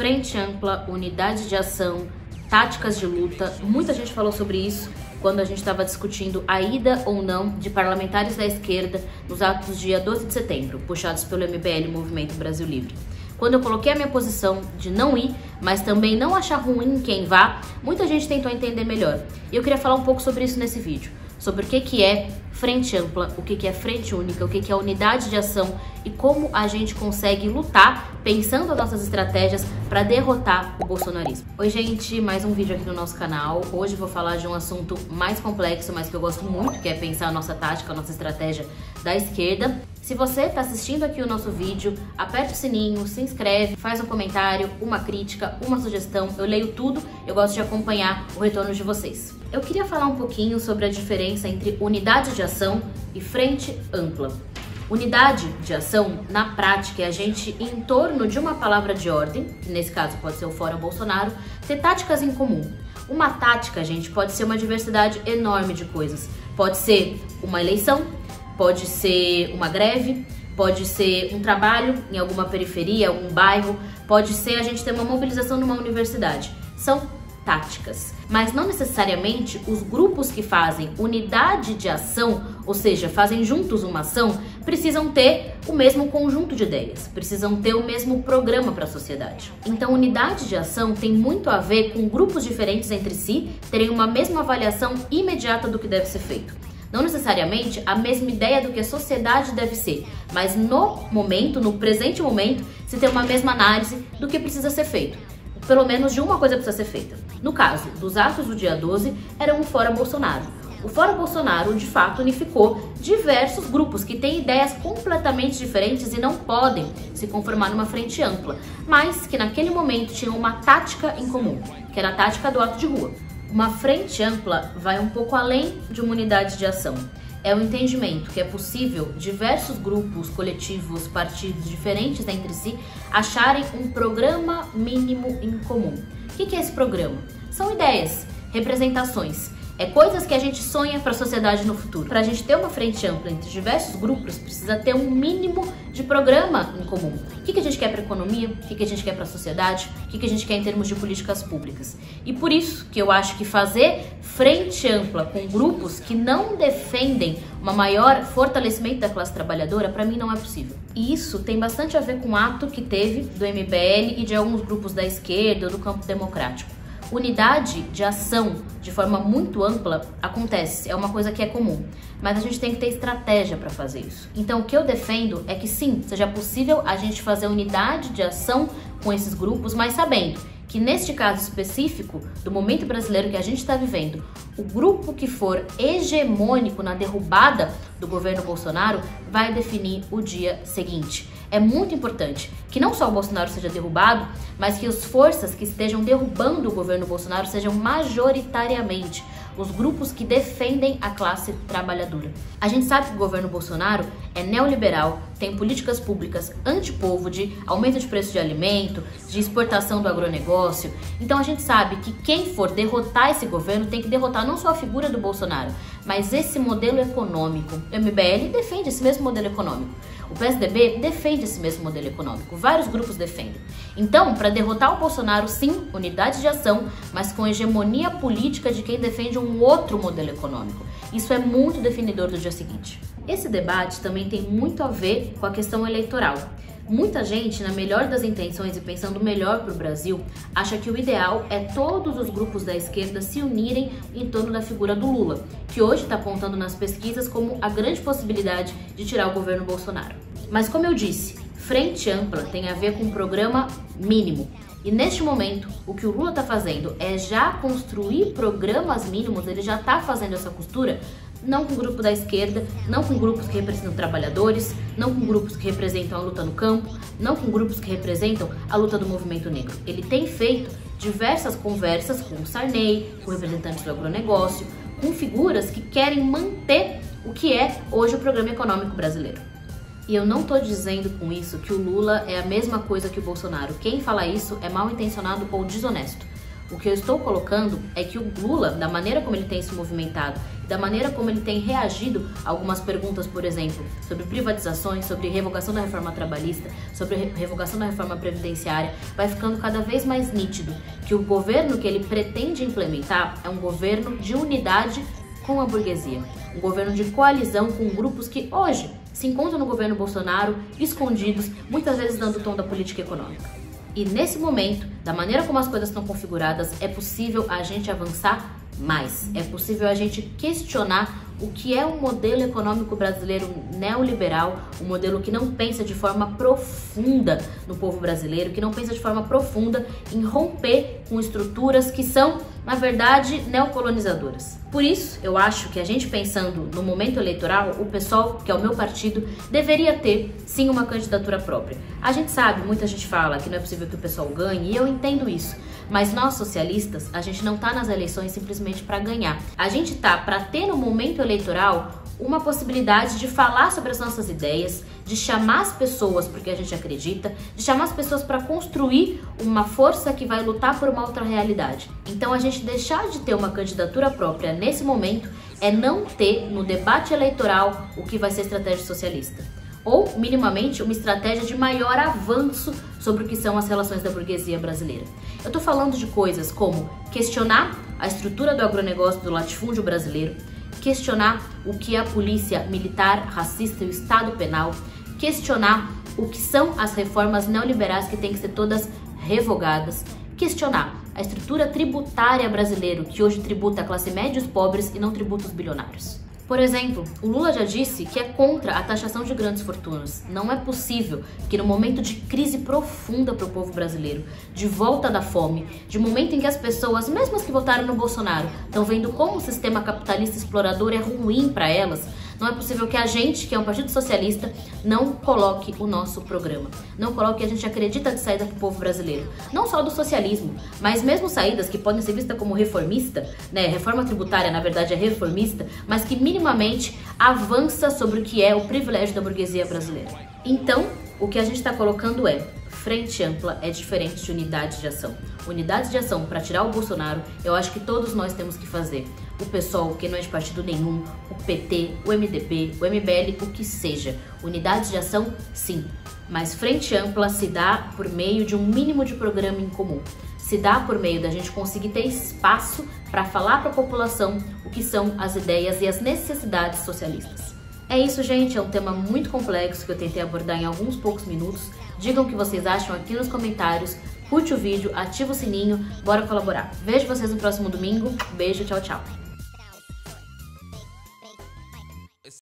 frente ampla, unidade de ação, táticas de luta. Muita gente falou sobre isso quando a gente estava discutindo a ida ou não de parlamentares da esquerda nos atos do dia 12 de setembro, puxados pelo MBL, Movimento Brasil Livre. Quando eu coloquei a minha posição de não ir, mas também não achar ruim quem vá, muita gente tentou entender melhor. E eu queria falar um pouco sobre isso nesse vídeo. Sobre o que é frente ampla, o que é frente única, o que é unidade de ação e como a gente consegue lutar pensando as nossas estratégias para derrotar o bolsonarismo. Oi gente, mais um vídeo aqui no nosso canal. Hoje vou falar de um assunto mais complexo, mas que eu gosto muito, que é pensar a nossa tática, a nossa estratégia da esquerda. Se você está assistindo aqui o nosso vídeo, aperta o sininho, se inscreve, faz um comentário, uma crítica, uma sugestão. Eu leio tudo, eu gosto de acompanhar o retorno de vocês. Eu queria falar um pouquinho sobre a diferença entre unidade de ação e frente ampla. Unidade de ação, na prática, é a gente, em torno de uma palavra de ordem, que nesse caso pode ser o Fora Bolsonaro, ter táticas em comum. Uma tática, gente, pode ser uma diversidade enorme de coisas. Pode ser uma eleição, pode ser uma greve, pode ser um trabalho em alguma periferia, um bairro, pode ser a gente ter uma mobilização numa universidade. São táticas, mas não necessariamente os grupos que fazem unidade de ação, ou seja, fazem juntos uma ação, precisam ter o mesmo conjunto de ideias, precisam ter o mesmo programa para a sociedade. Então, unidade de ação tem muito a ver com grupos diferentes entre si terem uma mesma avaliação imediata do que deve ser feito. Não necessariamente a mesma ideia do que a sociedade deve ser, mas no momento, no presente momento, se tem uma mesma análise do que precisa ser feito. Pelo menos de uma coisa precisa ser feita. No caso dos atos do dia 12, era um Fora Bolsonaro. O Fora Bolsonaro, de fato, unificou diversos grupos que têm ideias completamente diferentes e não podem se conformar numa frente ampla, mas que naquele momento tinham uma tática em comum, que era a tática do ato de rua. Uma frente ampla vai um pouco além de uma unidade de ação. É o entendimento que é possível diversos grupos, coletivos, partidos diferentes entre si acharem um programa mínimo em comum. O que é esse programa? São ideias, representações, coisas que a gente sonha para a sociedade no futuro. Para a gente ter uma frente ampla entre diversos grupos, precisa ter um mínimo de programa em comum. O que a gente quer para a economia? O que a gente quer para a sociedade? O que a gente quer em termos de políticas públicas? E por isso que eu acho que fazer frente ampla com grupos que não defendem um maior fortalecimento da classe trabalhadora, para mim não é possível. E isso tem bastante a ver com o ato que teve do MBL e de alguns grupos da esquerda ou do campo democrático. Unidade de ação de forma muito ampla acontece, é uma coisa que é comum, mas a gente tem que ter estratégia para fazer isso. Então o que eu defendo é que sim, seja possível a gente fazer unidade de ação com esses grupos, mas sabendo que neste caso específico do momento brasileiro que a gente está vivendo, o grupo que for hegemônico na derrubada do governo Bolsonaro vai definir o dia seguinte. É muito importante que não só o Bolsonaro seja derrubado, mas que as forças que estejam derrubando o governo Bolsonaro sejam majoritariamente os grupos que defendem a classe trabalhadora. A gente sabe que o governo Bolsonaro é neoliberal, tem políticas públicas antipovo de aumento de preço de alimento, de exportação do agronegócio. Então a gente sabe que quem for derrotar esse governo tem que derrotar não só a figura do Bolsonaro, mas esse modelo econômico. O MBL defende esse mesmo modelo econômico. O PSDB defende esse mesmo modelo econômico, vários grupos defendem. Então, para derrotar o Bolsonaro, sim, unidade de ação, mas com hegemonia política de quem defende um outro modelo econômico. Isso é muito definidor do dia seguinte. Esse debate também tem muito a ver com a questão eleitoral. Muita gente, na melhor das intenções e pensando melhor para o Brasil, acha que o ideal é todos os grupos da esquerda se unirem em torno da figura do Lula, que hoje está apontando nas pesquisas como a grande possibilidade de tirar o governo Bolsonaro. Mas como eu disse, frente ampla tem a ver com um programa mínimo. E neste momento, o que o Lula está fazendo é já construir programas mínimos, ele já está fazendo essa costura, não com o grupo da esquerda, não com grupos que representam trabalhadores, não com grupos que representam a luta no campo, não com grupos que representam a luta do movimento negro. Ele tem feito diversas conversas com o Sarney, com representantes do agronegócio, com figuras que querem manter o que é hoje o programa econômico brasileiro. E eu não estou dizendo com isso que o Lula é a mesma coisa que o Bolsonaro. Quem fala isso é mal intencionado ou desonesto. O que eu estou colocando é que o Lula, da maneira como ele tem se movimentado, da maneira como ele tem reagido a algumas perguntas, por exemplo, sobre privatizações, sobre revogação da reforma trabalhista, sobre revogação da reforma previdenciária, vai ficando cada vez mais nítido que o governo que ele pretende implementar é um governo de unidade com a burguesia, um governo de coalizão com grupos que hoje se encontram no governo Bolsonaro, escondidos, muitas vezes dando o tom da política econômica. E nesse momento, da maneira como as coisas estão configuradas, é possível a gente avançar mais. É possível a gente questionar o que é um modelo econômico brasileiro neoliberal, um modelo que não pensa de forma profunda no povo brasileiro, que não pensa de forma profunda em romper com estruturas que são, na verdade, neocolonizadoras. Por isso, eu acho que a gente pensando no momento eleitoral, o PSOL, que é o meu partido, deveria ter, sim, uma candidatura própria. A gente sabe, muita gente fala que não é possível que o PSOL ganhe, e eu entendo isso. Mas nós, socialistas, a gente não tá nas eleições simplesmente para ganhar. A gente tá para ter no momento eleitoral uma possibilidade de falar sobre as nossas ideias, de chamar as pessoas porque a gente acredita, de chamar as pessoas para construir uma força que vai lutar por uma outra realidade. Então a gente deixar de ter uma candidatura própria nesse momento é não ter no debate eleitoral o que vai ser estratégia socialista. Ou, minimamente, uma estratégia de maior avanço sobre o que são as relações da burguesia brasileira. Eu tô falando de coisas como questionar a estrutura do agronegócio do latifúndio brasileiro, questionar o que é a polícia militar, racista e o Estado penal, questionar o que são as reformas neoliberais que têm que ser todas revogadas, questionar a estrutura tributária brasileira, que hoje tributa a classe média e os pobres e não tributa os bilionários. Por exemplo, o Lula já disse que é contra a taxação de grandes fortunas. Não é possível que no momento de crise profunda para o povo brasileiro, de volta da fome, de momento em que as pessoas, mesmo as que votaram no Bolsonaro, estão vendo como o sistema capitalista explorador é ruim para elas, não é possível que a gente, que é um partido socialista, não coloque o nosso programa. Não coloque o que a gente acredita de saída para o povo brasileiro. Não só do socialismo, mas mesmo saídas que podem ser vistas como reformista, né? Reforma tributária, na verdade, é reformista, mas que minimamente avança sobre o que é o privilégio da burguesia brasileira. Então, o que a gente está colocando é: frente ampla é diferente de unidade de ação. Unidade de ação para tirar o Bolsonaro, eu acho que todos nós temos que fazer. O PSOL, que não é de partido nenhum, o PT, o MDB, o MBL, o que seja. Unidade de ação, sim. Mas frente ampla se dá por meio de um mínimo de programa em comum. Se dá por meio da gente conseguir ter espaço para falar para a população o que são as ideias e as necessidades socialistas. É isso, gente. É um tema muito complexo que eu tentei abordar em alguns poucos minutos. Digam o que vocês acham aqui nos comentários. Curte o vídeo, ativa o sininho, bora colaborar. Vejo vocês no próximo domingo. Beijo, tchau, tchau.